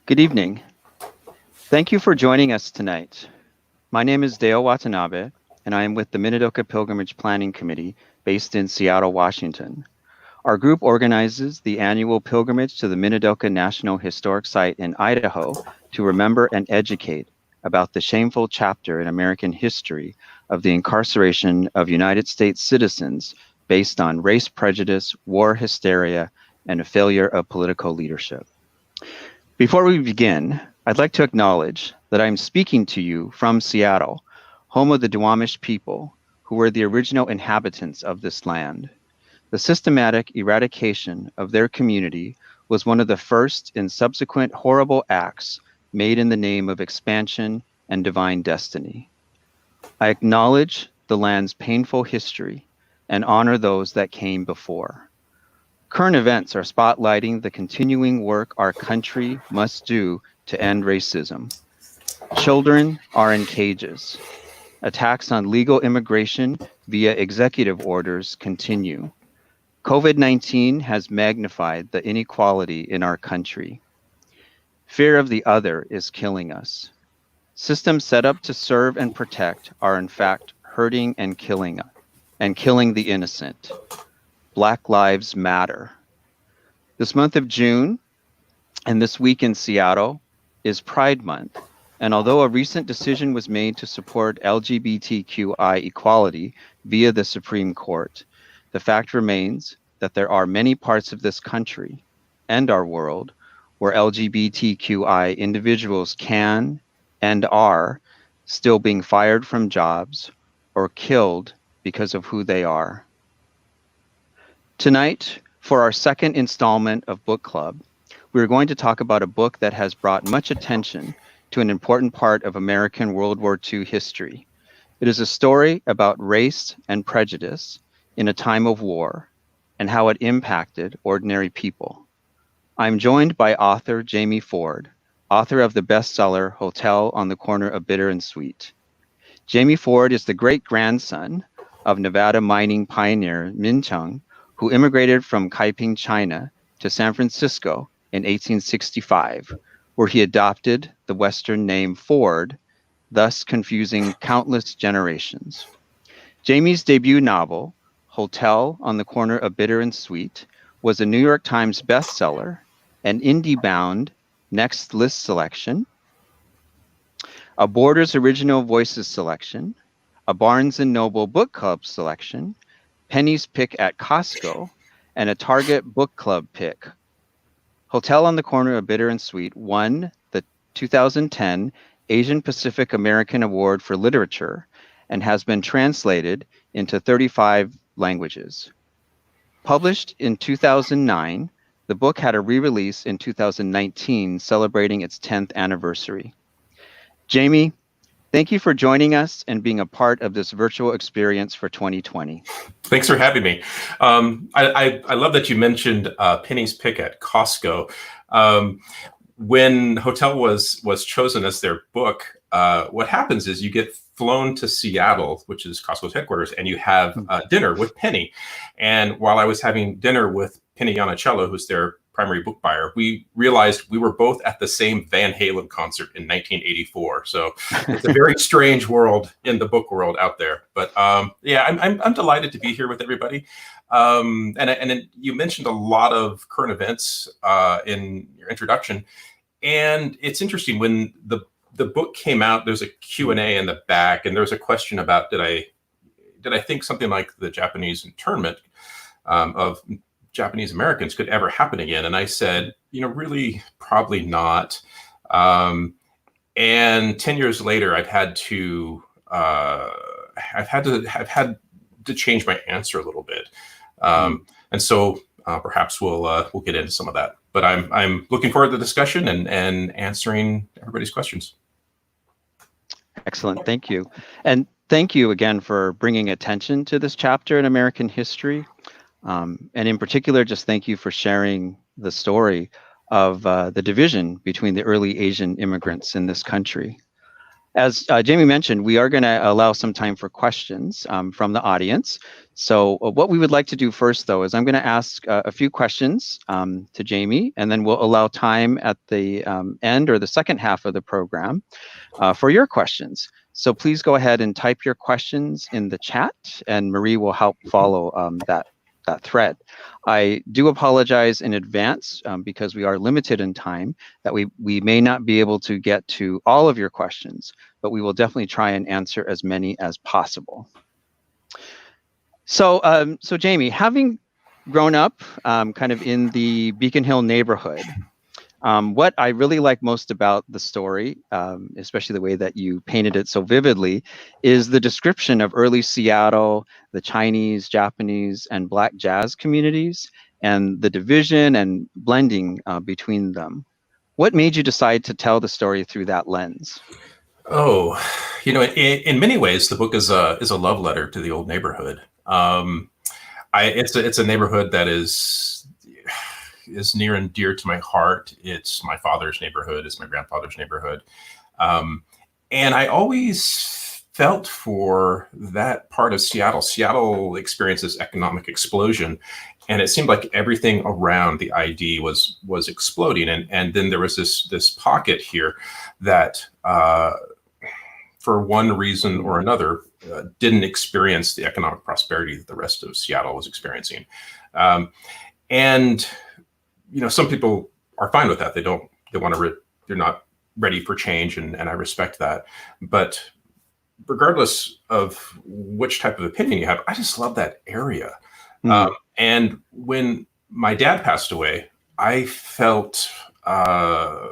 Good evening. Thank you for joining us tonight. My name is Dale Watanabe, and I am with the Minidoka Pilgrimage Planning Committee based in Seattle, Washington. Our group organizes the annual pilgrimage to the Minidoka National Historic Site in Idaho to remember and educate about the shameful chapter in American history of the incarceration of United States citizens based on race prejudice, war hysteria, and a failure of political leadership. Before we begin, I'd like to acknowledge that I'm speaking to you from Seattle, home of the Duwamish people, who were the original inhabitants of this land. The systematic eradication of their community was one of the first and subsequent horrible acts made in the name of expansion and divine destiny. I acknowledge the land's painful history and honor those that came before. Current events are spotlighting the continuing work our country must do to end racism. Children are in cages. Attacks on legal immigration via executive orders continue. COVID-19 has magnified the inequality in our country. Fear of the other is killing us. Systems set up to serve and protect are in fact hurting and killing the innocent. Black Lives Matter. This month of June and this week in Seattle is Pride Month. And although a recent decision was made to support LGBTQI equality via the Supreme Court, the fact remains that there are many parts of this country and our world where LGBTQI individuals can and are still being fired from jobs or killed because of who they are. Tonight, for our second installment of Book Club, we are going to talk about a book that has brought much attention to an important part of American World War II history. It is a story about race and prejudice in a time of war and how it impacted ordinary people. I'm joined by author Jamie Ford, author of the bestseller Hotel on the Corner of Bitter and Sweet. Jamie Ford is the great-grandson of Nevada mining pioneer Min Chung, who immigrated from Kaiping, China to San Francisco in 1865, where he adopted the Western name Ford, thus confusing countless generations. Jamie's debut novel, Hotel on the Corner of Bitter and Sweet, was a New York Times bestseller, an IndieBound Next List selection, a Borders Original Voices selection, a Barnes & Noble Book Club selection, Penny's pick at Costco, and a Target Book Club pick. Hotel on the Corner of Bitter and Sweet won the 2010 Asian Pacific American Award for Literature and has been translated into 35 languages. Published in 2009, the book had a re-release in 2019 celebrating its 10th anniversary. Jamie, thank you for joining us and being a part of this virtual experience for 2020. Thanks for having me. I love that you mentioned Penny's pick at Costco. When Hotel was chosen as their book, what happens is you get flown to Seattle, which is Costco's headquarters, and you have dinner with Penny. And while I was having dinner with Penny Yonnicello, who's their primary book buyer, we realized we were both at the same Van Halen concert in 1984. So it's a very strange world in the book world out there. But yeah, I'm delighted to be here with everybody. And you mentioned a lot of current events in your introduction, and it's interesting when the book came out. There's a Q&A in the back, and there's a question about did I think something like the Japanese internment of Japanese Americans could ever happen again? And I said, really, probably not. And 10 years later, I've had to change my answer a little bit. And so perhaps we'll get into some of that. But I'm looking forward to the discussion and answering everybody's questions. Excellent, thank you. And thank you again for bringing attention to this chapter in American history. And in particular, just thank you for sharing the story of the division between the early Asian immigrants in this country. As Jamie mentioned, we are going to allow some time for questions from the audience. So what we would like to do first, though, is I'm going to ask a few questions to Jamie, and then we'll allow time at the end or the second half of the program for your questions. So please go ahead and type your questions in the chat, and Marie will help follow that thread. I do apologize in advance because we are limited in time, that we may not be able to get to all of your questions, but we will definitely try and answer as many as possible. So, so Jamie, having grown up kind of in the Beacon Hill neighborhood, what I really like most about the story, especially the way that you painted it so vividly, is the description of early Seattle, the Chinese, Japanese, and Black jazz communities, and the division and blending between them. What made you decide to tell the story through that lens? Oh, in many ways, the book is a love letter to the old neighborhood. It's a neighborhood that is near and dear to my heart. It's my father's neighborhood. It's my grandfather's neighborhood. And I always felt for that part of Seattle. Seattle experiences economic explosion. And it seemed like everything around the ID was exploding. And then there was this pocket here that, for one reason or another, didn't experience the economic prosperity that the rest of Seattle was experiencing. And some people are fine with that. They're not ready for change, and I respect that. But regardless of which type of opinion you have, I just love that area. Mm-hmm. And when my dad passed away, I felt a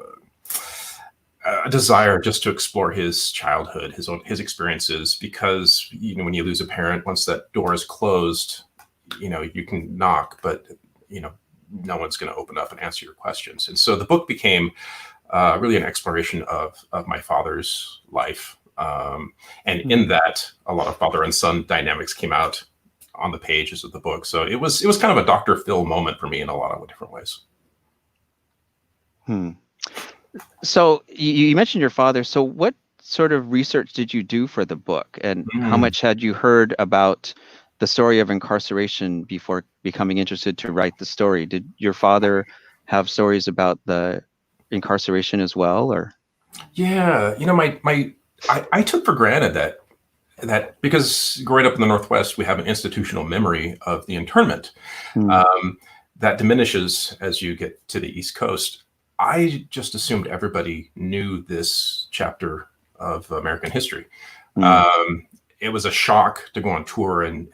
desire just to explore his childhood, his experiences, because when you lose a parent, once that door is closed, you can knock, but no one's going to open up and answer your questions. And so the book became really an exploration of my father's life. And in that, a lot of father and son dynamics came out on the pages of the book. So it was kind of a Dr. Phil moment for me in a lot of different ways. So you mentioned your father. So what sort of research did you do for the book, and how much had you heard about the story of incarceration before becoming interested to write the story? Did your father have stories about the incarceration as well, or? Yeah, I took for granted that because growing up in the Northwest, we have an institutional memory of the internment that diminishes as you get to the East Coast. I just assumed everybody knew this chapter of American history. It was a shock to go on tour and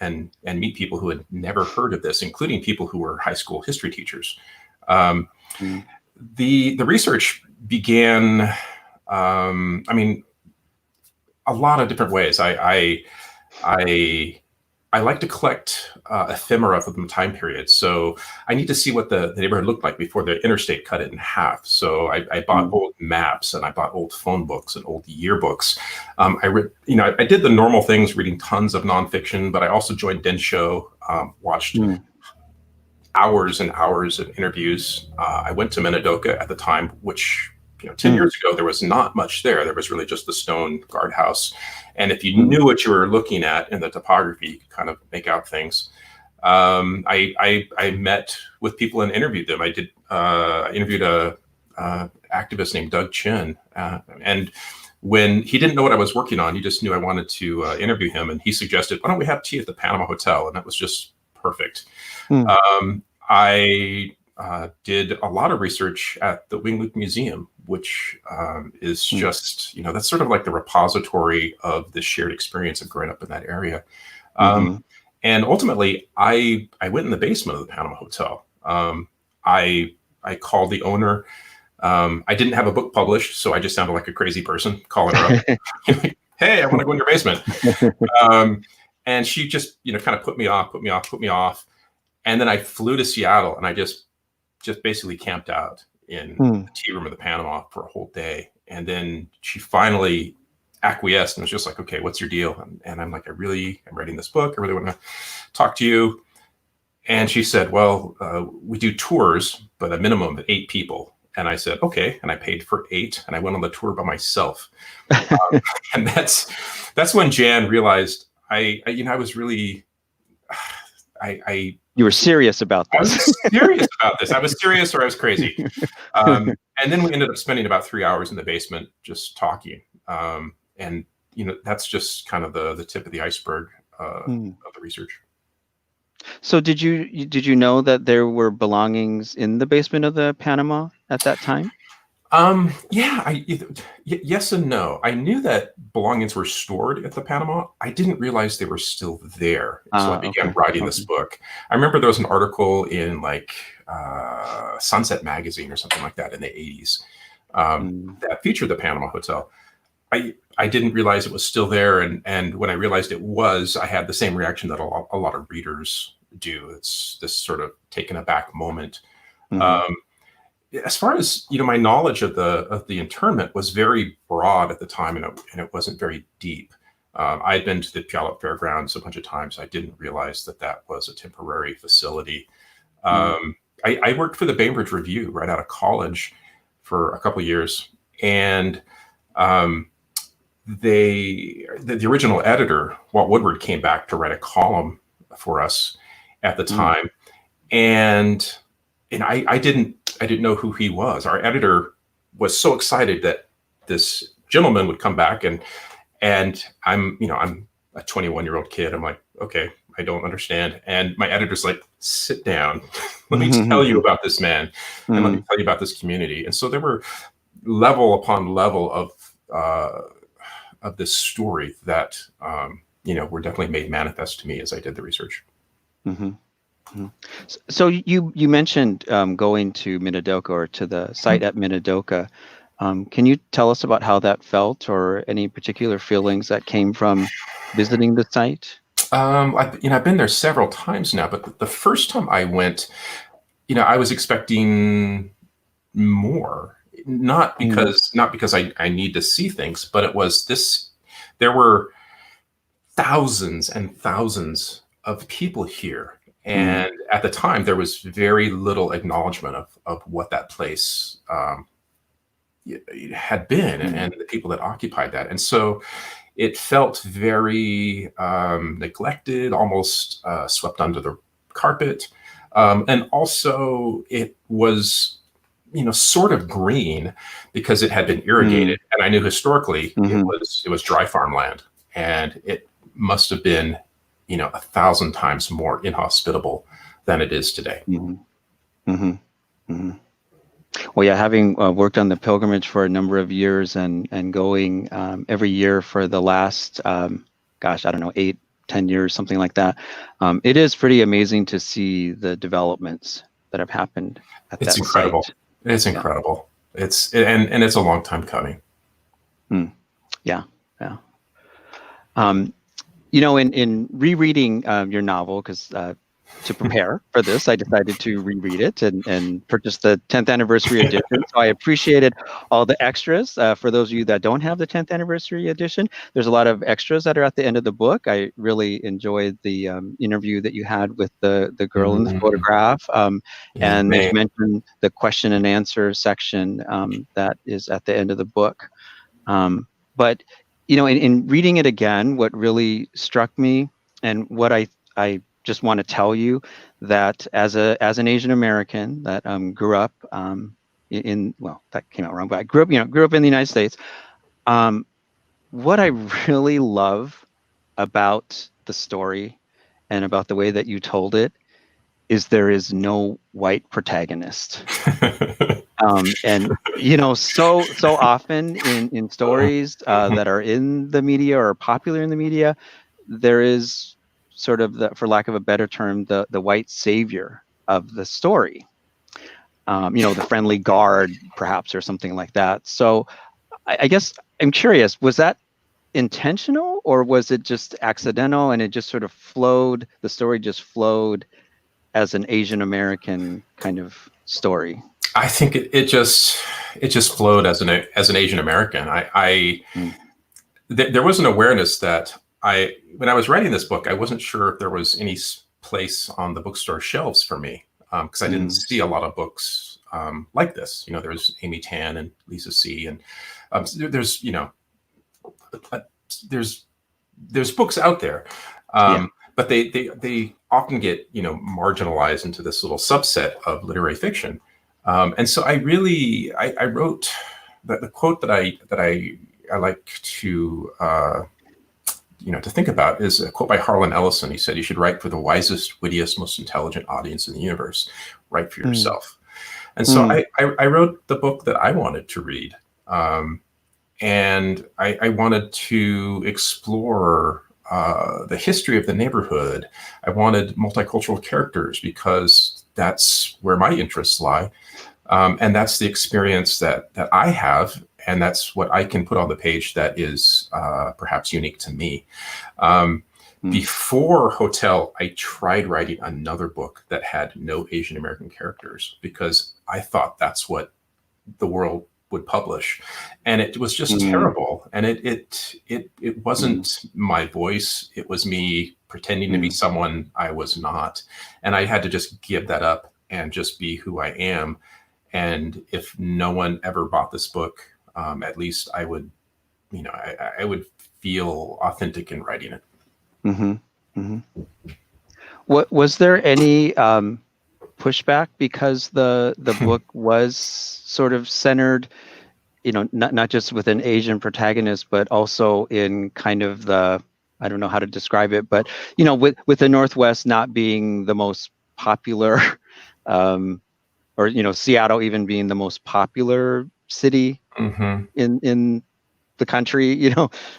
meet people who had never heard of this, including people who were high school history teachers. The research began, a lot of different ways. I like to collect ephemera from time periods. So I need to see what the neighborhood looked like before the interstate cut it in half. So I bought old maps, and I bought old phone books and old yearbooks. I did the normal things, reading tons of nonfiction, but I also joined Densho, watched hours and hours of interviews. I went to Minidoka at the time, which 10 years ago, there was not much there. There was really just the stone guardhouse. And if you knew what you were looking at in the topography, you could kind of make out things. I met with people and interviewed them. I interviewed a activist named Doug Chin. And when he didn't know what I was working on, he just knew I wanted to interview him. And he suggested, why don't we have tea at the Panama Hotel? And that was just perfect. I did a lot of research at the Wing Luke Museum, which is just, that's sort of like the repository of the shared experience of growing up in that area. And ultimately, I went in the basement of the Panama Hotel. I called the owner. I didn't have a book published, so I just sounded like a crazy person calling her up. Hey, I want to go in your basement. And she just, kind of put me off. And then I flew to Seattle, and I just basically camped out in the tea room of the Panama for a whole day. And then she finally acquiesced and was just like, okay, what's your deal? And I'm like, I'm writing this book. I really want to talk to you. And she said, well, we do tours, but a minimum of 8 people. And I said, okay. And I paid for 8 and I went on the tour by myself. And that's when Jan realized I was really, You were serious about I this. was serious about this. I was serious or I was crazy. And then we ended up spending about 3 hours in the basement just talking. And that's just kind of the tip of the iceberg of the research. So did you know that there were belongings in the basement of the Panama at that time? Yeah, yes and no. I knew that belongings were stored at the Panama. I didn't realize they were still there until I began writing this book. I remember there was an article in like Sunset Magazine or something like that in the 80s that featured the Panama Hotel. I didn't realize it was still there, and when I realized it was, I had the same reaction that a lot of readers do. It's this sort of taken aback moment. As far as my knowledge of the internment was very broad at the time, and it wasn't very deep. I had been to the Puyallup Fairgrounds a bunch of times. I didn't realize that was a temporary facility. I worked for the Bainbridge Review right out of college for a couple of years, and the original editor, Walt Woodward, came back to write a column for us at the time, and I didn't know who he was. Our editor was so excited that this gentleman would come back, and I'm a 21-year-old kid. I'm like, okay, I don't understand. And my editor's like, sit down. Let me tell you about this man, and let me tell you about this community. And so there were level upon level of this story that were definitely made manifest to me as I did the research. So you mentioned going to Minidoka, or to the site at Minidoka. Can you tell us about how that felt, or any particular feelings that came from visiting the site? I've been there several times now, but the first time I went, I was expecting more. Not because I need to see things, but it was this. There were thousands and thousands of people here. And at the time, there was very little acknowledgement of what that place had been and the people that occupied that. And so it felt very neglected, almost swept under the carpet. And also it was, sort of green because it had been irrigated. And I knew historically it was dry farmland, and it must have been 1,000 times more inhospitable than it is today. Well, yeah, having worked on the pilgrimage for a number of years and going every year for the last, 8-10 years, something like that, it is pretty amazing to see the developments that have happened at that incredible. site. It's incredible. And it's a long time coming. Yeah. In rereading your novel, because to prepare for this, I decided to reread it and purchase the 10th anniversary edition. So I appreciated all the extras. For those of you that don't have the 10th anniversary edition, there's a lot of extras that are at the end of the book. I really enjoyed the interview that you had with the girl in the photograph. And there's mentioned the question and answer section that is at the end of the book. But in reading it again, what really struck me, and what I just want to tell you, that as an Asian American that grew up that came out wrong, but I grew up in the United States. What I really love about the story and about the way that you told it is there is no white protagonist. And so often in stories that are in the media or popular in the media, there is sort of for lack of a better term, the white savior of the story. The friendly guard, perhaps, or something like that. So I guess I'm curious, was that intentional, or was it just accidental, and it just sort of flowed? The story just flowed as an Asian American kind of story. I think it just flowed as an Asian American. There was an awareness that when I was writing this book, I wasn't sure if there was any place on the bookstore shelves for me, because I didn't see a lot of books like this. There's Amy Tan and Lisa C. And there's there's books out there, but they often get marginalized into this little subset of literary fiction. And so I wrote the quote that I like to to think about is a quote by Harlan Ellison. He said, "You should write for the wisest, wittiest, most intelligent audience in the universe. Write for yourself." And so I wrote the book that I wanted to read. And I wanted to explore the history of the neighborhood. I wanted multicultural characters because that's where my interests lie. And that's the experience that I have. And that's what I can put on the page that is perhaps unique to me. Before Hotel, I tried writing another book that had no Asian American characters because I thought that's what the world would publish, and it was just terrible. And it wasn't my voice. It was me pretending to be someone I was not, and I had to just give that up and just be who I am. And if no one ever bought this book, at least I would, I would feel authentic in writing it. What was there any pushback because the book was sort of centered, not just with an Asian protagonist, but also in kind of I don't know how to describe it, but with the Northwest not being the most popular, or Seattle even being the most popular city in the country,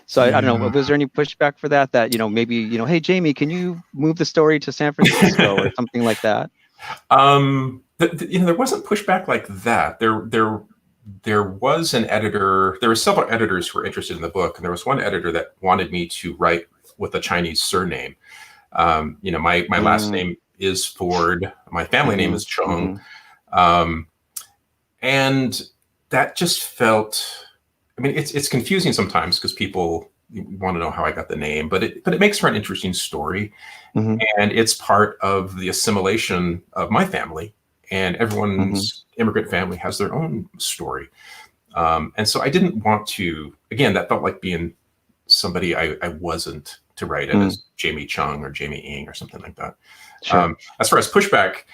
so I don't know, was there any pushback for that maybe hey Jamie, can you move the story to San Francisco or something like that? There wasn't pushback like that. There was an editor. There were several editors who were interested in the book, and there was one editor that wanted me to write with a Chinese surname. My last name is Ford. My family name is Chung, and that just felt. I mean, it's confusing sometimes because people want to know how I got the name, but it makes for an interesting story. And it's part of the assimilation of my family, and everyone's immigrant family has their own story. And so I didn't want to, again, that felt like being somebody I wasn't, to write it as Jamie Chung or Jamie Ng or something like that. Sure. As far as pushback,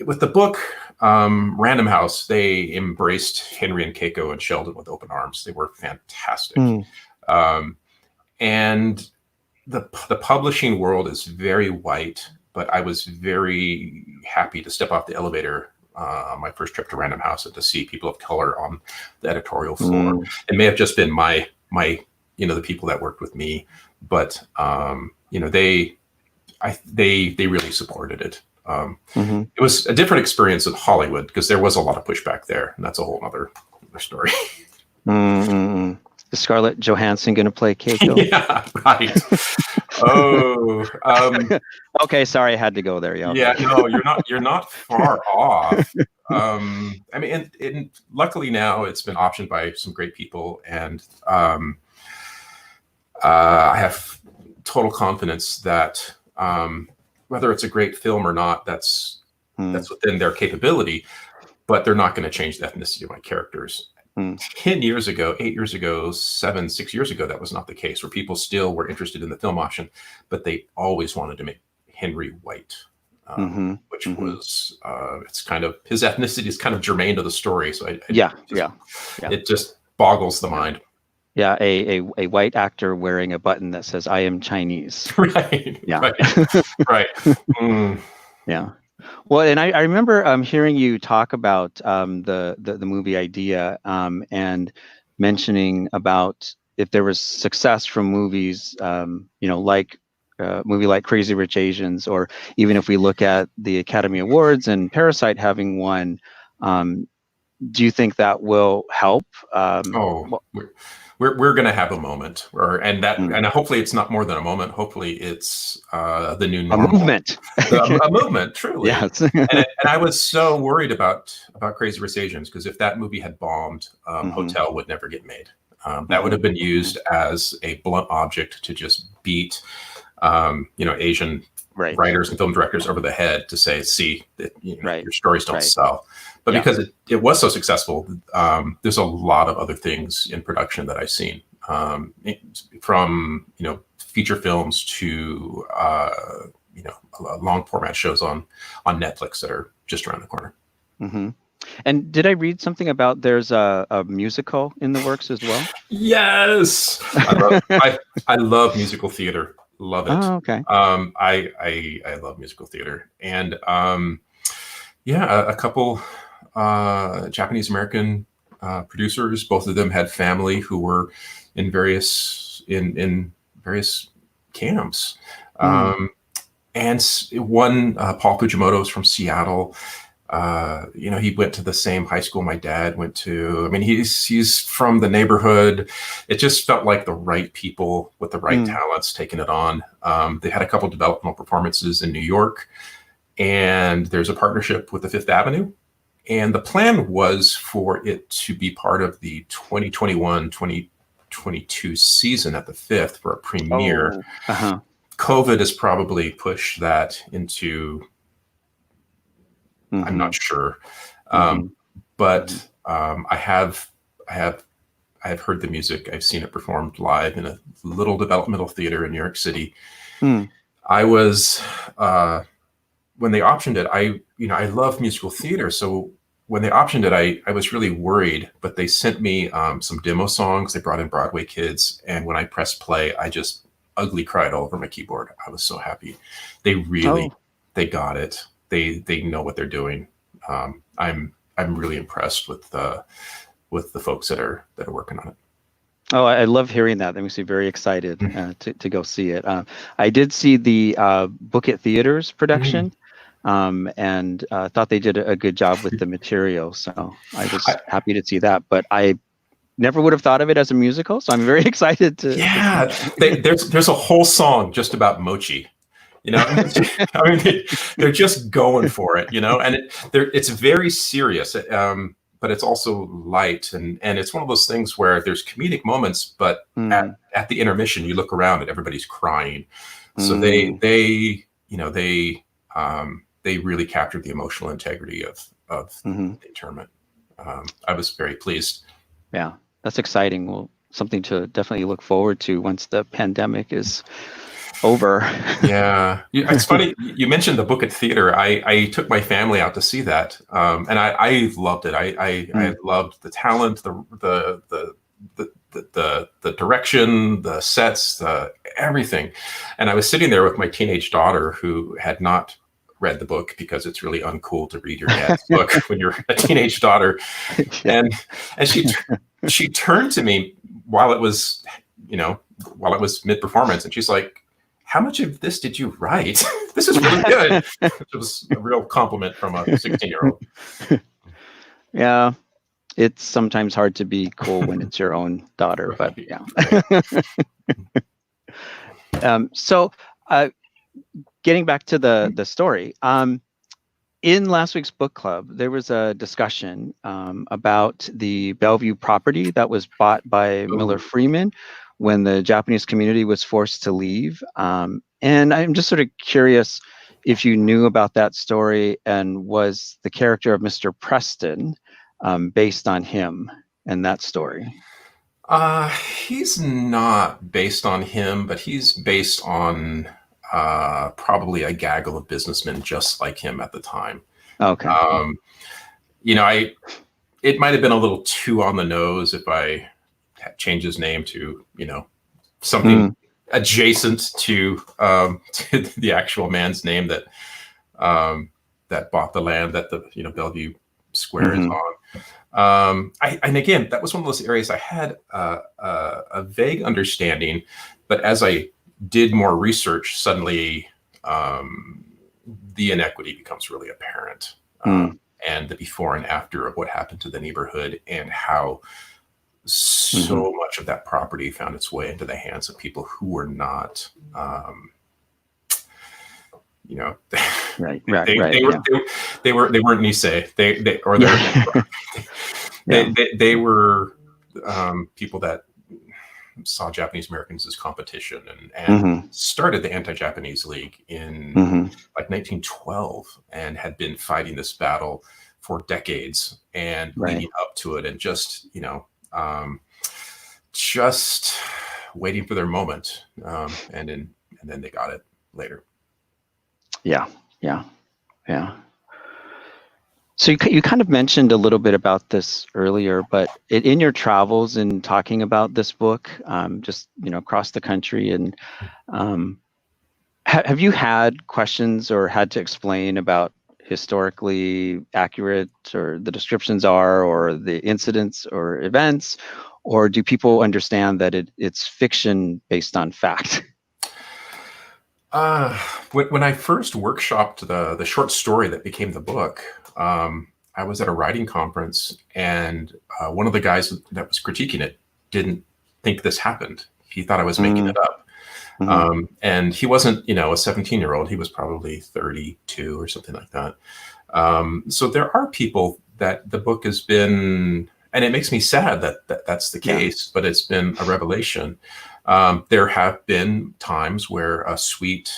with the book, Random House, they embraced Henry and Keiko and Sheldon with open arms. They were fantastic. And the publishing world is very white, but I was very happy to step off the elevator on my first trip to Random House and to see people of color on the editorial floor. It may have just been my the people that worked with me, but they really supported it. It was a different experience in Hollywood because there was a lot of pushback there, and that's a whole other story. Is Scarlett Johansson going to play Keiko? Yeah, right. Oh, okay. Sorry, I had to go there. Yeah, no, you're not far off. I mean, and luckily now it's been optioned by some great people, and I have total confidence that whether it's a great film or not, that's within their capability, but they're not going to change the ethnicity of my characters. 10 years ago, 8 years ago, 6 years ago, that was not the case, where people still were interested in the film option, but they always wanted to make Henry white, which was, it's kind of, his ethnicity is kind of germane to the story. So it just boggles the mind. Yeah, a white actor wearing a button that says "I am Chinese." Right. Yeah. Right. Yeah. Well, and I remember hearing you talk about the movie idea and mentioning about if there was success from movies, like movie like Crazy Rich Asians, or even if we look at the Academy Awards and Parasite having won, do you think that will help? We're going to have a moment, and hopefully it's not more than a moment. Hopefully it's the new normal. A movement. A movement, truly. Yes. and I was so worried about Crazy Rich Asians, because if that movie had bombed, Hotel would never get made. That would have been used as a blunt object to just beat, Asian Right. writers and film directors over the head to say, see, that Right. your stories don't Right. sell. But Yeah. because it was so successful, there's a lot of other things in production that I've seen, from feature films to long format shows on Netflix that are just around the corner. Mm-hmm. And did I read something about there's a musical in the works as well? Yes, I love musical theater. Love it. Oh, okay. I love musical theater, and a couple Japanese American producers. Both of them had family who were in various camps. And one, Paul Fujimoto, is from Seattle. He went to the same high school my dad went to. I mean, he's from the neighborhood. It just felt like the right people with the right talents taking it on. They had a couple developmental performances in New York, and there's a partnership with the Fifth Avenue. And the plan was for it to be part of the 2021-2022 season at the Fifth for a premiere. Oh, uh-huh. COVID has probably pushed that into, I'm not sure. But I have heard the music. I've seen it performed live in a little developmental theater in New York City. I was, when they optioned it, I love musical theater. So when they optioned it, I was really worried, but they sent me some demo songs. They brought in Broadway kids. And when I pressed play, I just ugly cried all over my keyboard. I was so happy. They really, they got it. They know what they're doing. I'm really impressed with the folks that are working on it. Oh, I love hearing that. That makes me very excited to go see it. I did see the Book It Theaters production, and thought they did a good job with the material. So I was happy to see that. But I never would have thought of it as a musical, so I'm very excited to. Yeah, there's a whole song just about mochi. I mean, they're just going for it, and it's very serious, but it's also light, and it's one of those things where there's comedic moments, but at the intermission, you look around and everybody's crying. So they really captured the emotional integrity of the internment. I was very pleased. Yeah, that's exciting. Well, something to definitely look forward to once the pandemic is over. Yeah, it's funny you mentioned the Book It Theater. I took my family out to see that, and I loved it. I loved the talent, the direction, the sets, everything. And I was sitting there with my teenage daughter who had not read the book, because it's really uncool to read your dad's book when you're a teenage daughter. And she turned to me while it was mid-performance, and she's like, "How much of this did you write? This is really good." It was a real compliment from a 16-year-old. Yeah, it's sometimes hard to be cool when it's your own daughter, but yeah. So getting back to the story, in last week's book club, there was a discussion about the Bellevue property that was bought by Miller Freeman when the Japanese community was forced to leave. And I'm just sort of curious if you knew about that story, and was the character of Mr. Preston based on him and that story? He's not based on him, but he's based on probably a gaggle of businessmen just like him at the time. Okay. It might have been a little too on the nose if I changed his name to, something adjacent to the actual man's name that bought the land that the Bellevue Square is on. And again, that was one of those areas I had a vague understanding, but as I did more research, suddenly the inequity becomes really apparent, and the before and after of what happened to the neighborhood, and how so much of that property found its way into the hands of people who were not, right. They weren't Nisei. They were people that saw Japanese Americans as competition and Mm-hmm. started the Anti-Japanese League in Mm-hmm. like 1912 and had been fighting this battle for decades and Right. leading up to it, and just just waiting for their moment, and then they got it later. Yeah. Yeah. Yeah. So you kind of mentioned a little bit about this earlier, but in your travels and talking about this book, just across the country, and have you had questions or had to explain about historically accurate or the descriptions are, or the incidents or events, or do people understand that it's fiction based on fact? When I first workshopped the short story that became the book, I was at a writing conference, and one of the guys that was critiquing it didn't think this happened. He thought I was making it up. Mm-hmm. And he wasn't, a 17-year-old. He was probably 32 or something like that. So there are people that the book has been, and it makes me sad that that's the case, but it's been a revelation. There have been times where a sweet,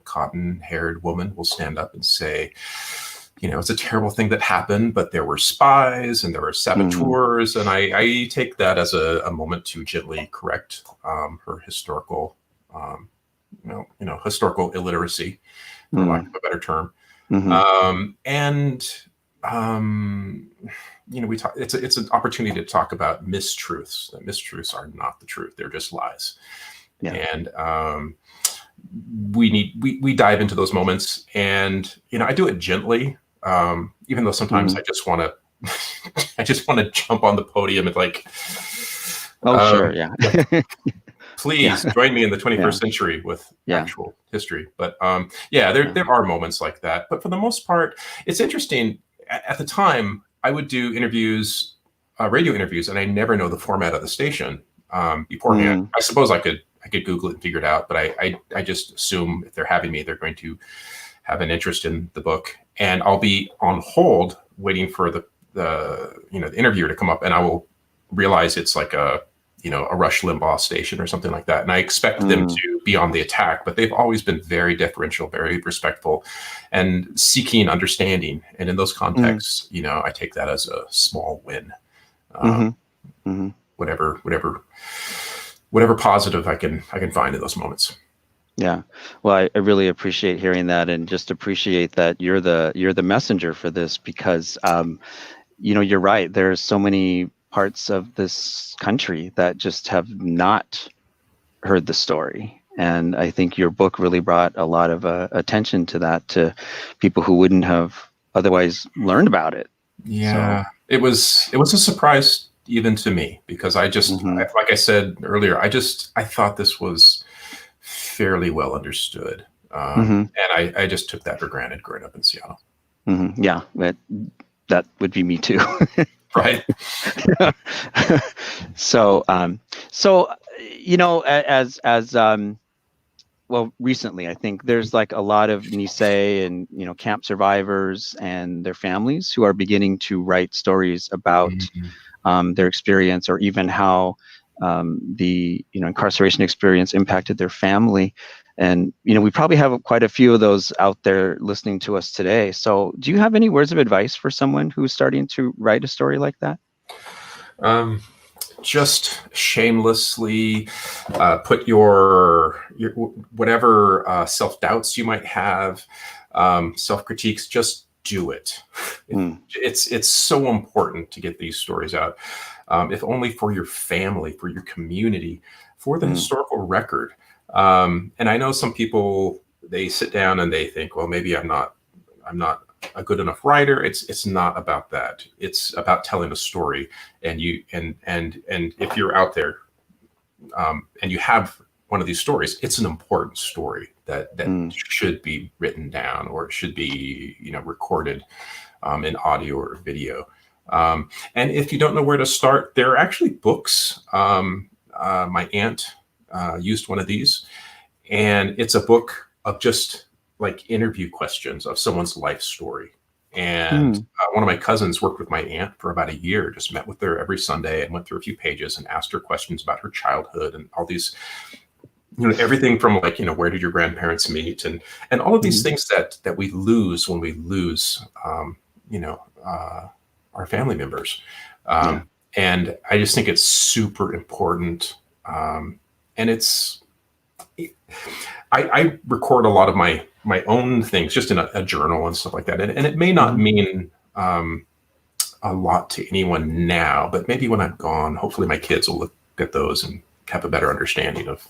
cotton-haired woman will stand up and say, it's a terrible thing that happened, but there were spies and there were saboteurs. And I take that as a moment to gently correct her historical, historical illiteracy, for lack of a better term. We talk. It's an opportunity to talk about mistruths. That mistruths are not the truth; they're just lies. Yeah. And we dive into those moments, and I do it gently, even though sometimes I just want to jump on the podium and like, sure, yeah. Please join me in the 21st century with actual history. But there are moments like that. But for the most part, it's interesting. At the time, I would do interviews, radio interviews, and I never know the format of the station beforehand. I suppose I could Google it and figure it out, but I just assume if they're having me, they're going to have an interest in the book, and I'll be on hold waiting for the interviewer to come up, and I will realize it's like a Rush Limbaugh station or something like that. And I expect them to be on the attack, but they've always been very deferential, very respectful, and seeking understanding. And in those contexts, I take that as a small win. Whatever positive I can find in those moments. Yeah. Well, I really appreciate hearing that, and just appreciate that you're the messenger for this, because you're right. There's so many parts of this country that just have not heard the story. And I think your book really brought a lot of attention to that, to people who wouldn't have otherwise learned about it. Yeah, so it was a surprise even to me, because I just, like I said earlier, I thought this was fairly well understood. And I just took that for granted growing up in Seattle. Yeah, that would be me too. Right. So well, recently I think there's like a lot of Nikkei and camp survivors and their families who are beginning to write stories about their experience, or even how the incarceration experience impacted their family. And we probably have quite a few of those out there listening to us today. So do you have any words of advice for someone who's starting to write a story like that? Just shamelessly put your whatever self-doubts you might have, self-critiques, just do it. It's so important to get these stories out, if only for your family, for your community, for the historical record. And I know some people, they sit down and they think, well, maybe I'm not a good enough writer. It's not about that. It's about telling a story. And if you're out there and you have one of these stories, it's an important story that should be written down, or it should be recorded in audio or video. And if you don't know where to start, there are actually books. My aunt used one of these, and it's a book of just like interview questions of someone's life story. And one of my cousins worked with my aunt for about a year, just met with her every Sunday and went through a few pages and asked her questions about her childhood and all these, everything from like, where did your grandparents meet, and all of these things that we lose when we lose, our family members. And I just think it's super important. And I record a lot of my own things just in a journal and stuff like that. And it may not mean a lot to anyone now, but maybe when I'm gone, hopefully my kids will look at those and have a better understanding of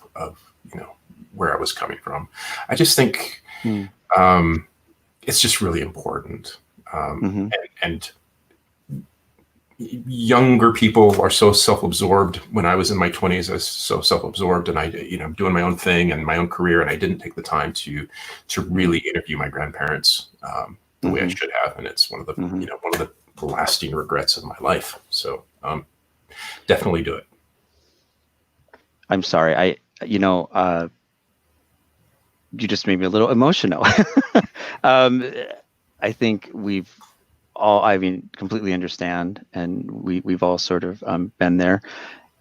where I was coming from. I just think it's just really important. And younger people are so self-absorbed. When I was in my 20s, I was so self-absorbed, and I'm doing my own thing and my own career, and I didn't take the time to really interview my grandparents the way I should have. And it's one of the one of the lasting regrets of my life. So definitely do it. I'm sorry. You just made me a little emotional. I think we've all, completely understand, and we've all sort of been there.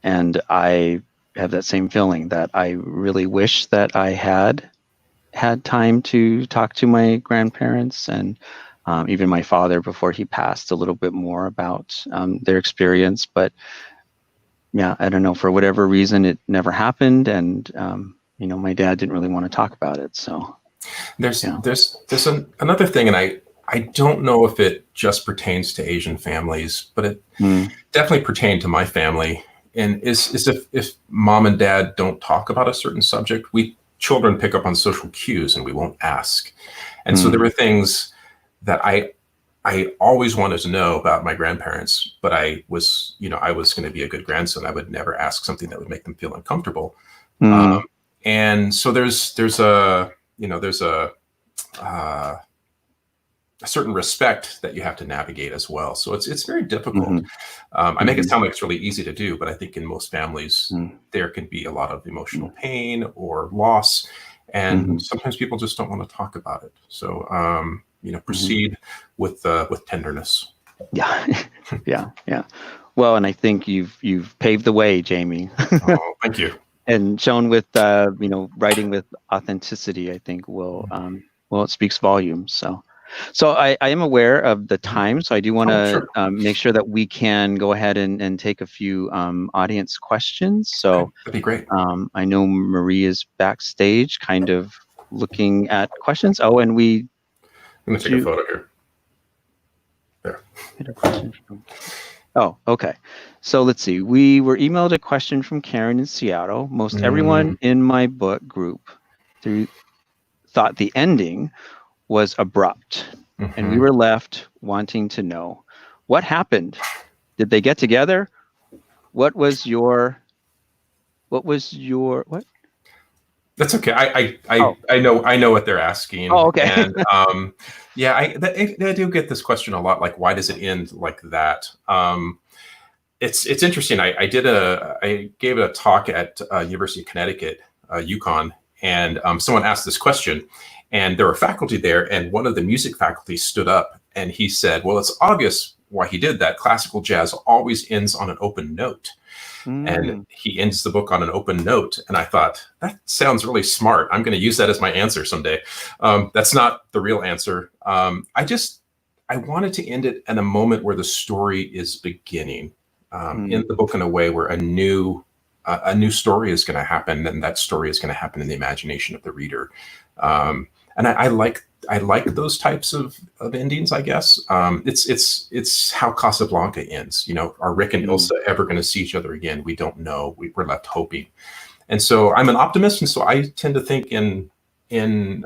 And I have that same feeling that I really wish that I had time to talk to my grandparents and even my father before he passed, a little bit more about their experience. But yeah, I don't know, for whatever reason, it never happened. And, my dad didn't really want to talk about it. So there's another thing, and I don't know if it just pertains to Asian families, but it definitely pertained to my family. And is if mom and dad don't talk about a certain subject, we children pick up on social cues and we won't ask. And so there were things that I always wanted to know about my grandparents, but I was going to be a good grandson. I would never ask something that would make them feel uncomfortable. And so there's a certain respect that you have to navigate as well. So it's very difficult. I make it sound like it's really easy to do, but I think in most families there can be a lot of emotional pain or loss, and sometimes people just don't want to talk about it. So proceed with tenderness. Yeah. Well, and I think you've paved the way, Jamie. Oh, thank you. And shown with writing with authenticity, I think it speaks volumes. So I am aware of the time, so I do want to make sure that we can go ahead and take a few audience questions. So that'd be great. I know Marie is backstage, kind of looking at questions. Oh, and I'm gonna take a photo here. There. Oh, okay. So let's see. We were emailed a question from Karen in Seattle. Most everyone in my book group thought the ending was abrupt, and we were left wanting to know what happened. Did they get together? What was your what? That's okay. I know what they're asking. Oh, okay. And I do get this question a lot. Like, why does it end like that? It's interesting. I gave a talk at University of Connecticut, UConn, and someone asked this question, and there were faculty there, and one of the music faculty stood up and he said, "Well, it's obvious why he did that. Classical jazz always ends on an open note." And he ends the book on an open note. And I thought, that sounds really smart. I'm going to use that as my answer someday. That's not the real answer. I wanted to end it in a moment where the story is beginning, in the book in a way where a new story is going to happen, and that story is going to happen in the imagination of the reader. And I like those types of endings, I guess. It's how Casablanca ends. Are Rick and Ilsa ever going to see each other again? We don't know. We're left hoping. And so I'm an optimist, and so I tend to think in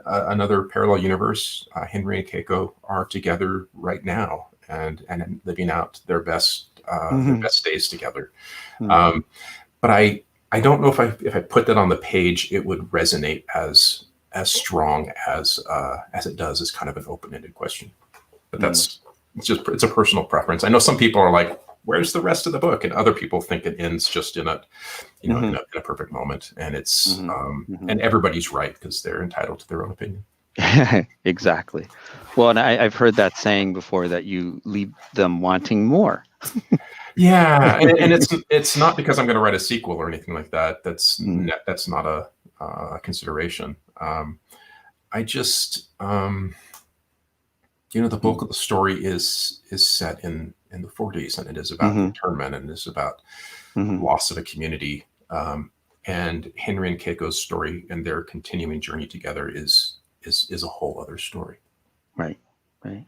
another parallel universe, Henry and Keiko are together right now and living out their best days together. But I don't know if I put that on the page, it would resonate as strong as it does as kind of an open-ended question. But it's a personal preference. I know some people are like, where's the rest of the book? And other people think it ends just in a perfect moment. And it's and everybody's right, because they're entitled to their own opinion. Exactly. Well, and I've heard that saying before that you leave them wanting more. Yeah, and it's not because I'm going to write a sequel or anything like that. Mm, That's not a consideration. I just the bulk mm, of the story is set in the 40s, and it is about mhm, internment, and it is about mhm. loss of a community. And Henry and Keiko's story and their continuing journey together is a whole other story. Right. Right.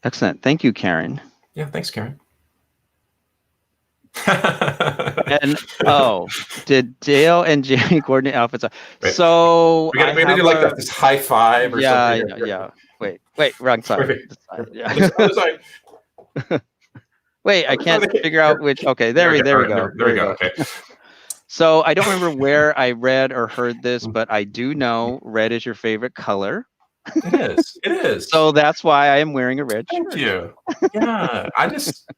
Excellent. Thank you, Karen. Yeah, thanks, Karen. And oh, did Dale and Jamie coordinate outfits? Wait, So I we gotta have do like a this high five or yeah, something. I know, yeah. Wait, wrong Wait, side. wait. This side. Other Yeah. side. Wait, I Show can't the cake. figure out which. Okay, there we All right, go. there There we we go. go. Okay. So I don't remember where I read or heard this, but I do know red is your favorite color. It is. It is. So that's why I am wearing a red Thank shirt. you. Yeah, I just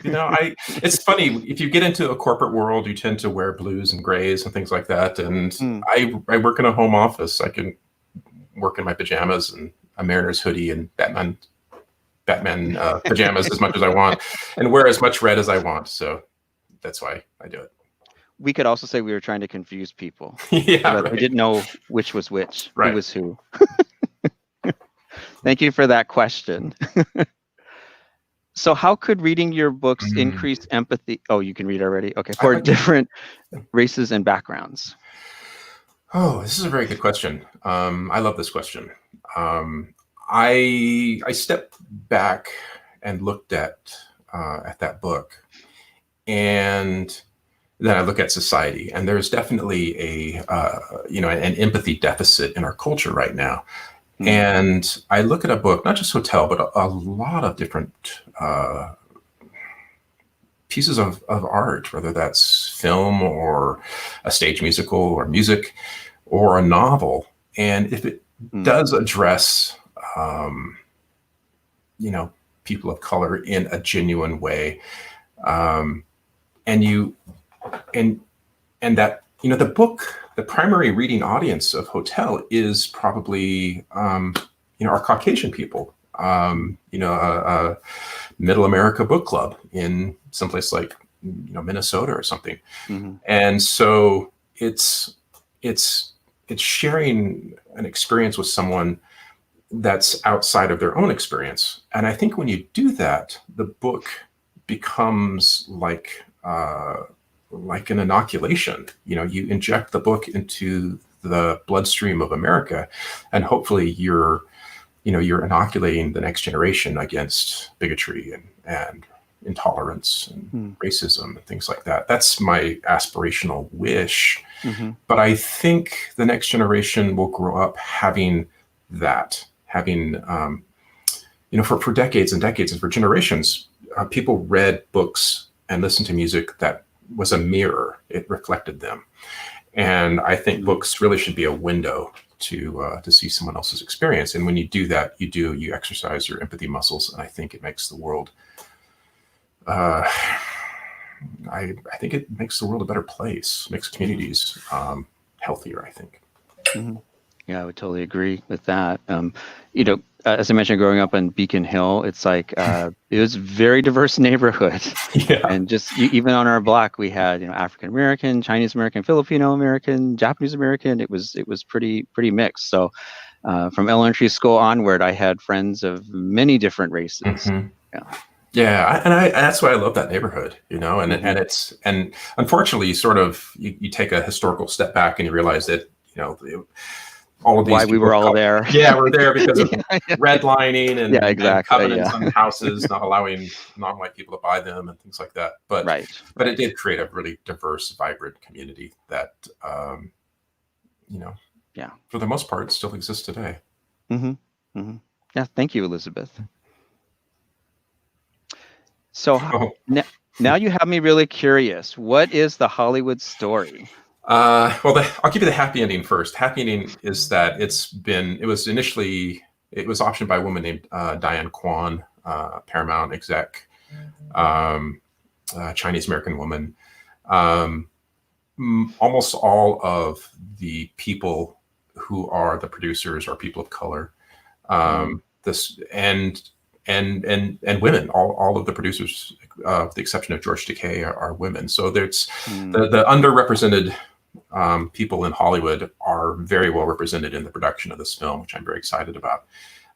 it's funny if you get into a corporate world, you tend to wear blues and grays and things like that. And Mm. I work in a home office. I can work in my pajamas and a Mariners hoodie and Batman pajamas as much as I want, and wear as much red as I want. So that's why I do it. We could also say we were trying to confuse people so Yeah, that they right. didn't know which was which, who Right. was who. Thank you for that question. So how could reading your books increase empathy? Oh, you can read already? Okay, for different races and backgrounds. Oh, this is a very good question. I love this question. I stepped back and looked at that book, and then I look at society, and there's definitely an empathy deficit in our culture right now. Mm. And I look at a book, not just Hotel, but a lot of different pieces of art, whether that's film or a stage musical or music or a novel. And if it does address, people of color in a genuine way, and that the book, the primary reading audience of Hotel is probably our Caucasian people, a Middle America book club in someplace like Minnesota or something. Mm-hmm. And so it's sharing an experience with someone that's outside of their own experience. And I think when you do that, the book becomes like an inoculation. You inject the book into the bloodstream of America, and hopefully you're inoculating the next generation against bigotry and intolerance and racism and things like that. That's my aspirational wish. Mm-hmm. But I think the next generation will grow up having for decades and decades and for generations, people read books and listened to music that was a mirror. It reflected them. And I think books really should be a window to see someone else's experience. And when you do that, you exercise your empathy muscles. And I think it makes the world, I think it makes the world a better place, makes communities healthier, I think. Mm-hmm. Yeah, I would totally agree with that. As I mentioned, growing up in Beacon Hill, it's like it was a very diverse neighborhood. Yeah. And just even on our block, we had African American, Chinese American, Filipino American, Japanese American. It was pretty mixed. So from elementary school onward, I had friends of many different races. Mm-hmm. Yeah. Yeah, and that's why I love that neighborhood, and unfortunately, you take a historical step back and you realize that all of these why we were all there. Yeah, we're there because of redlining and, exactly. and covenants on houses, not allowing non-white people to buy them and things like that. But but it did create a really diverse, vibrant community that for the most part still exists today. Mm-hmm. Mm-hmm. Yeah, thank you, Elizabeth. So now you have me really curious. What is the Hollywood story? I'll give you the happy ending first. Happy ending is that it was optioned by a woman named Diane Kwan, Paramount exec, Chinese American woman. Almost all of the people who are the producers are people of color. This and women. All of the producers, with the exception of George Takei, are women. So there's the underrepresented people in Hollywood are very well represented in the production of this film, which I'm very excited about.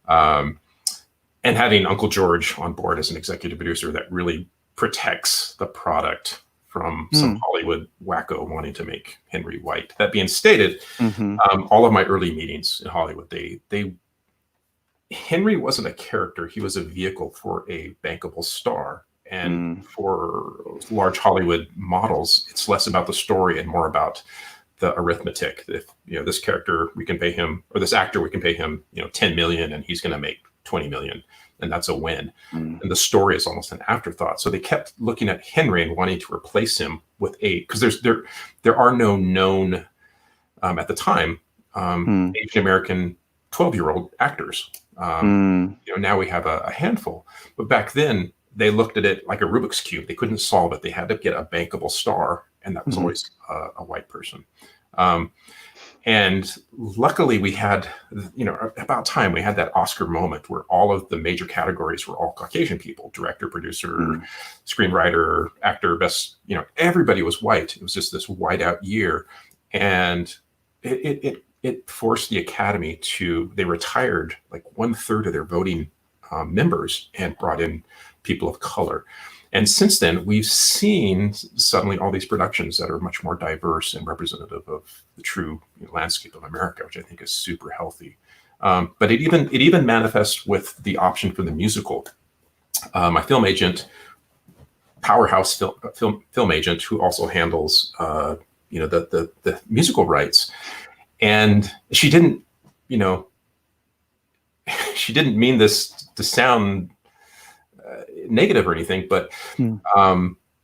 And having Uncle George on board as an executive producer that really protects the product from some Hollywood wacko wanting to make Henry white. That being stated, all of my early meetings in Hollywood, Henry wasn't a character. He was a vehicle for a bankable star. And for large Hollywood models, it's less about the story and more about the arithmetic. If this character, we can pay him, or this actor, we can pay him 10 million and he's going to make 20 million, and that's a win. And the story is almost an afterthought. So they kept looking at Henry and wanting to replace him with because there are no known at the time Asian American 12-year-old actors. Now we have a handful, but back then they looked at it like a Rubik's cube. They couldn't solve it. They had to get a bankable star, and that was always a white person. And luckily we had, about time we had that Oscar moment where all of the major categories were all Caucasian people: director, producer, screenwriter, actor, best, everybody was white. It was just this whiteout year. And it forced the Academy they retired like 1/3 of their voting members and brought in people of color. And since then, we've seen suddenly all these productions that are much more diverse and representative of the true landscape of America, which I think is super healthy. But it even manifests with the option for the musical. My film agent, powerhouse film agent, who also handles the musical rights, and she didn't mean this to sound negative or anything, but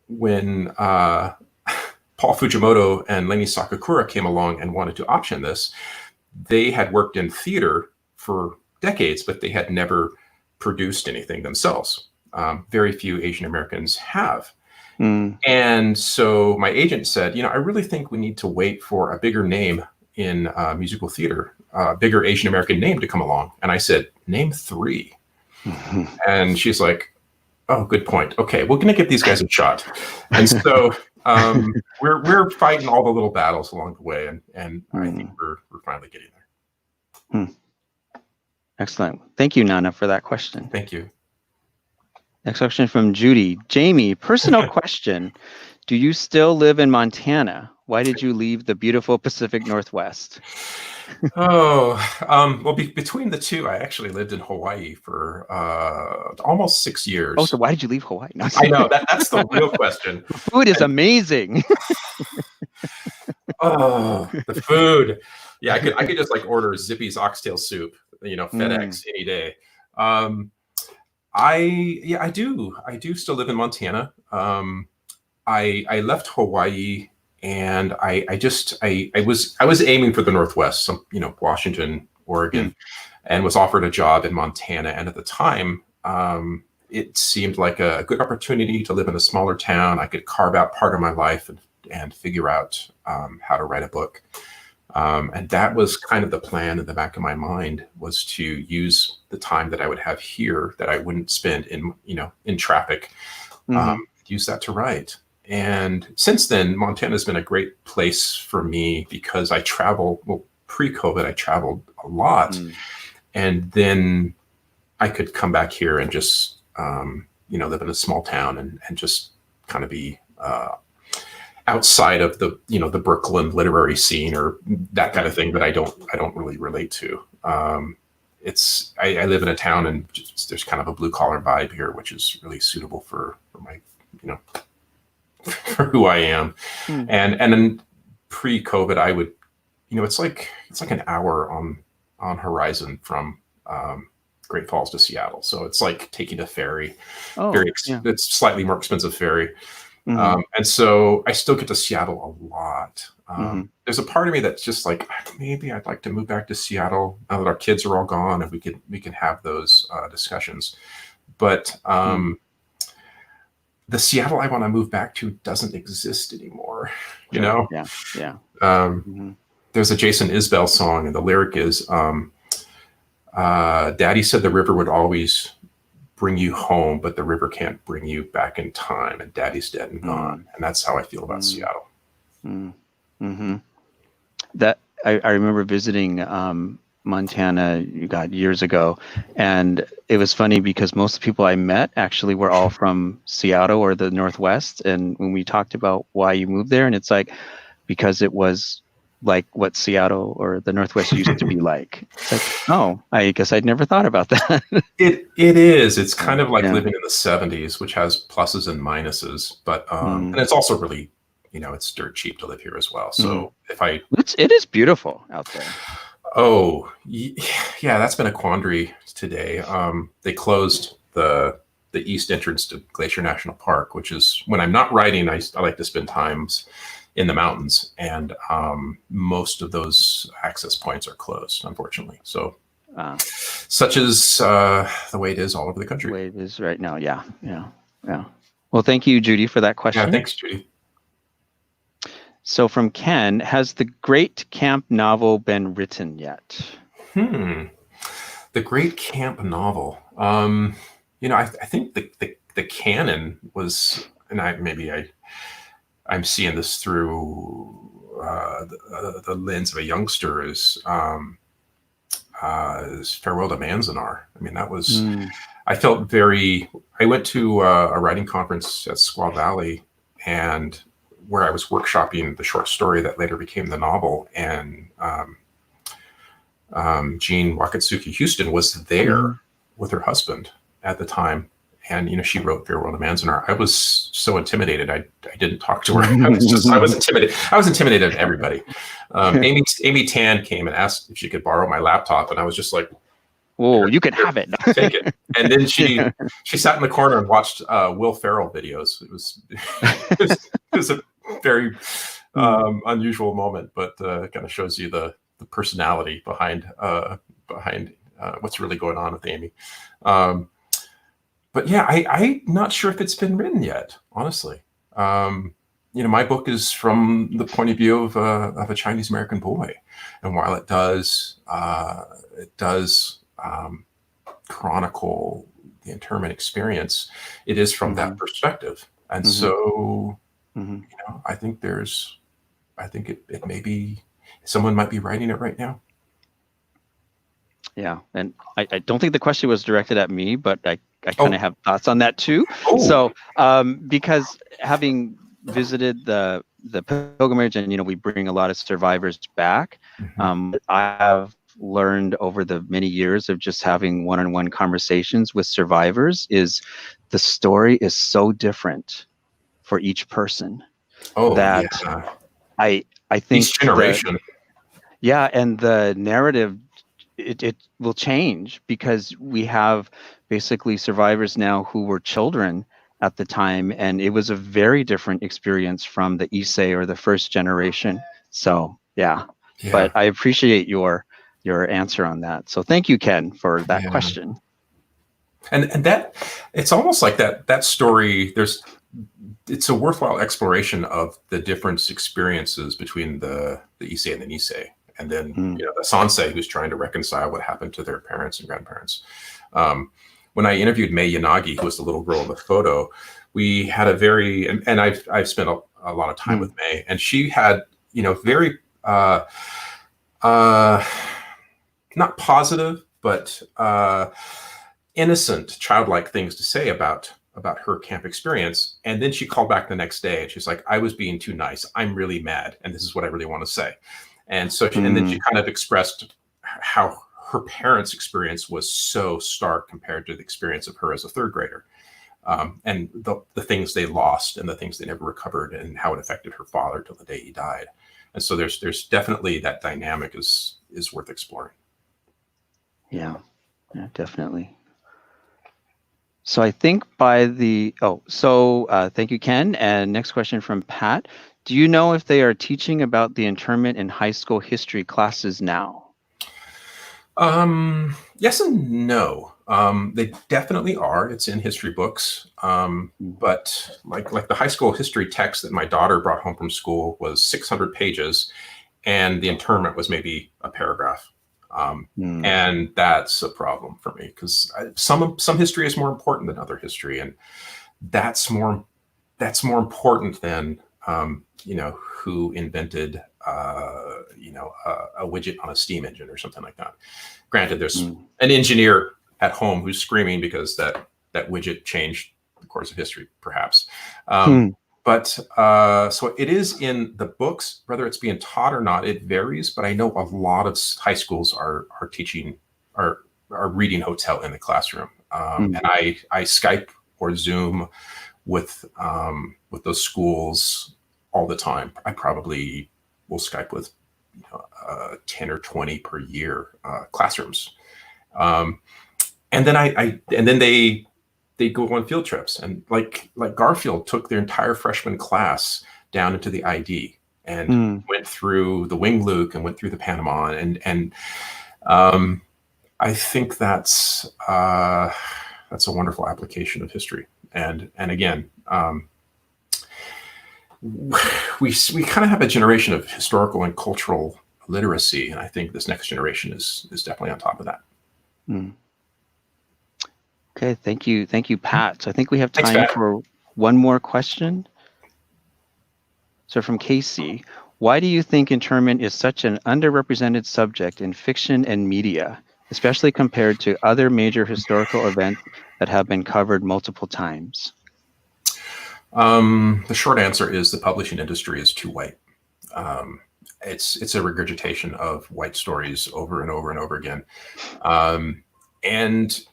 when Paul Fujimoto and Leni Sakakura came along and wanted to option this, they had worked in theater for decades, but they had never produced anything themselves. Very few Asian Americans have. And so my agent said, I really think we need to wait for a bigger name in musical theater, a bigger Asian American name to come along. And I said, name 3. And she's like, oh, good point. Okay, we're going to give these guys a shot. And so we're fighting all the little battles along the way, and I think we're finally getting there. Excellent. Thank you, Nana, for that question. Thank you. Next question from Judy. Jamie, personal question. Do you still live in Montana? Why did you leave the beautiful Pacific Northwest? Well, between the two, I actually lived in Hawaii for almost 6 years. Oh, so why did you leave Hawaii? No, I know, that's the real question. The food is amazing. Oh, the food. Yeah, I could just like order Zippy's oxtail soup, FedEx any day. I do still live in Montana. I left Hawaii, and I was aiming for the Northwest, Washington, Oregon, and was offered a job in Montana. And at the time, it seemed like a good opportunity to live in a smaller town. I could carve out part of my life and figure out how to write a book. And that was kind of the plan in the back of my mind, was to use the time that I would have here that I wouldn't spend in traffic, use that to write. And since then, Montana's been a great place for me because I travel. Well, pre-COVID, I traveled a lot, and then I could come back here and just live in a small town and just kind of be outside of the the Brooklyn literary scene or that kind of thing that I don't really relate to. I live in a town, and there's kind of a blue collar vibe here, which is really suitable for my for who I am. And then pre-COVID, I would it's like an hour on Horizon from Great Falls to Seattle, so it's like taking a ferry. It's slightly more expensive ferry. And so I still get to Seattle a lot. There's a part of me that's just like, maybe I'd like to move back to Seattle now that our kids are all gone, and we can have those discussions. But the Seattle I want to move back to doesn't exist anymore. Yeah. there's a Jason Isbell song, and the lyric is, Daddy said the river would always bring you home, but the river can't bring you back in time, and Daddy's dead and gone. And that's how I feel about Seattle. Mm-hmm. That I remember visiting Montana, years ago, and it was funny because most of the people I met actually were all from Seattle or the Northwest. And when we talked about why you moved there, and it's like because it was like what Seattle or the Northwest used to be like. It's like, oh, I guess I'd never thought about that. It is. It's kind of like Yeah. living in the 70s, which has pluses and minuses, but and it's also really, it's dirt cheap to live here as well. So it is beautiful out there. Oh, yeah, that's been a quandary today. They closed the east entrance to Glacier National Park, which is when I'm not writing, I like to spend times in the mountains, and most of those access points are closed, unfortunately. So such is the way it is all over the country. The way it is right now. Yeah. Well, thank you, Judy, for that question. Yeah, thanks, Judy. So from Ken, has the Great Camp novel been written yet? The Great Camp novel. I think the canon was, and I'm seeing this through the lens of a youngster, is Farewell to Manzanar. I mean, that was, I felt I went to a writing conference at Squaw Valley, and where I was workshopping the short story that later became the novel, and Jean Wakatsuki Houston was there with her husband at the time, and she wrote Farewell to Manzanar. I was so intimidated, I didn't talk to her. I was intimidated. I was intimidated of everybody. Amy Tan came and asked if she could borrow my laptop, and I was just like, "Whoa, you can have it. Take it." And then she sat in the corner and watched Will Ferrell videos. It was a very unusual moment, but it kind of shows you the personality behind what's really going on with Amy. But yeah, I'm not sure if it's been written yet, honestly. My book is from the point of view of a Chinese American boy, and while it does chronicle the internment experience, it is from that perspective, and so I think it may be, someone might be writing it right now. Yeah, and I don't think the question was directed at me, but I kind of have thoughts on that too. So because having visited the pilgrimage, and we bring a lot of survivors back, I have learned over the many years of just having one-on-one conversations with survivors is the story is so different for each person. I think each generation. And the narrative, it will change because we have basically survivors now who were children at the time, and it was a very different experience from the Issei or the first generation. So but I appreciate your answer on that. So thank you, Ken, for that question. And that, it's almost like that story, it's a worthwhile exploration of the different experiences between the Issei and the Nisei. And then, the Sansei, who's trying to reconcile what happened to their parents and grandparents. When I interviewed Mei Yanagi, who was the little girl in the photo, we had a very, and I've spent a lot of time with Mei, and she had, very, not positive, but innocent, childlike things to say about her camp experience. And then she called back the next day, and she's like, "I was being too nice. I'm really mad, and this is what I really want to say." And so, and then she kind of expressed how her parents' experience was so stark compared to the experience of her as a third grader, and the things they lost and the things they never recovered, and how it affected her father till the day he died. And so there's definitely that dynamic is worth exploring. Yeah, definitely. So I think thank you, Ken. And next question from Pat. Do you know if they are teaching about the internment in high school history classes now? Yes and no. They definitely are. It's in history books. But like the high school history text that my daughter brought home from school was 600 pages. and the interment was maybe a paragraph. Mm. And that's a problem for me, because some history is more important than other history, and that's more important than who invented a widget on a steam engine or something like that. Granted, there's an engineer at home who's screaming because that widget changed the course of history, perhaps. But so it is in the books, whether it's being taught or not, it varies. But I know a lot of high schools are reading Hotel in the classroom, and I Skype or Zoom with those schools all the time. I probably will Skype with 10 or 20 per year classrooms, and then they go on field trips, and like Garfield took their entire freshman class down into the ID and went through the Wing Luke and went through the Panama, and I think that's a wonderful application of history. And again, we kind of have a generation of historical and cultural literacy, and I think this next generation is definitely on top of that. Okay, thank you, Pat. So I think we have time for one more question. So from Casey, why do you think internment is such an underrepresented subject in fiction and media, especially compared to other major historical events that have been covered multiple times? The short answer is the publishing industry is too white. It's a regurgitation of white stories over and over and over again. And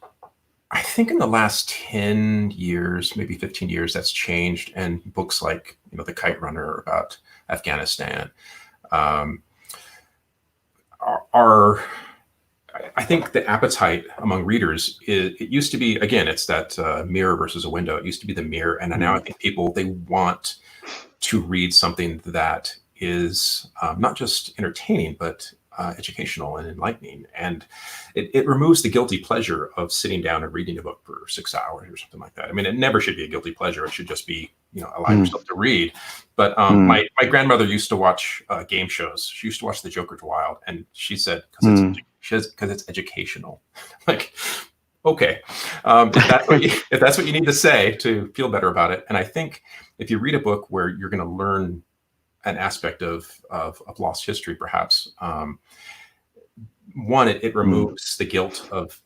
I think in the last 10 years, maybe 15 years, that's changed. And books like, The Kite Runner about Afghanistan are I think the appetite among readers it used to be, again, it's that mirror versus a window. It used to be the mirror. And now I think people, they want to read something that is not just entertaining, but educational and enlightening. And it removes the guilty pleasure of sitting down and reading a book for 6 hours or something like that. I mean, it never should be a guilty pleasure. It should just be, allow yourself to read. But my grandmother used to watch game shows. She used to watch The Joker's Wild. And she said, because it's educational. Like, okay, if that's what you need to say to feel better about it. And I think if you read a book where you're going to learn an aspect of lost history, perhaps, one, it removes the guilt of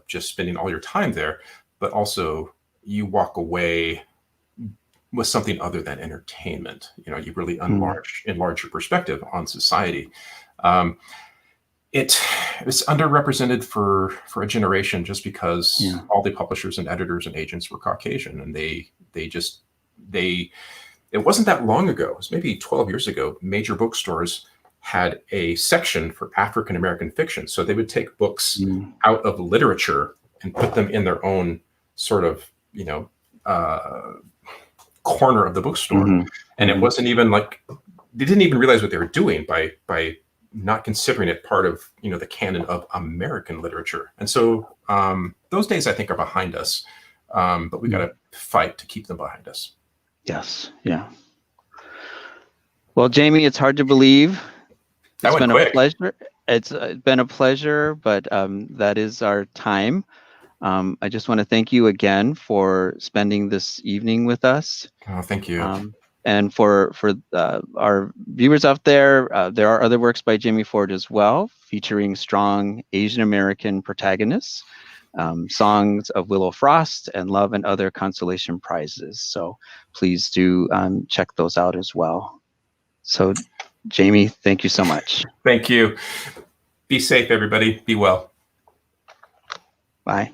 just spending all your time there, but also you walk away with something other than entertainment. You really enlarge your perspective on society. It's underrepresented for a generation just because all the publishers and editors and agents were Caucasian, and it wasn't that long ago. It was maybe 12 years ago. Major bookstores had a section for African American fiction, so they would take books out of literature and put them in their own sort of corner of the bookstore. And it wasn't even like they didn't even realize what they were doing by not considering it part of the canon of American literature. And so those days I think are behind us, but we got to fight to keep them behind us. Yes. Yeah. Well, Jamie, it's hard to believe. It's been a pleasure. It's been a pleasure, but that is our time. I just want to thank you again for spending this evening with us. Oh, thank you. And for our viewers out there, there are other works by Jamie Ford as well, featuring strong Asian American protagonists, songs of Willow Frost, and Love and Other Consolation Prizes. So please do check those out as well. So Jamie, thank you so much. Thank you. Be safe, everybody. Be well. Bye.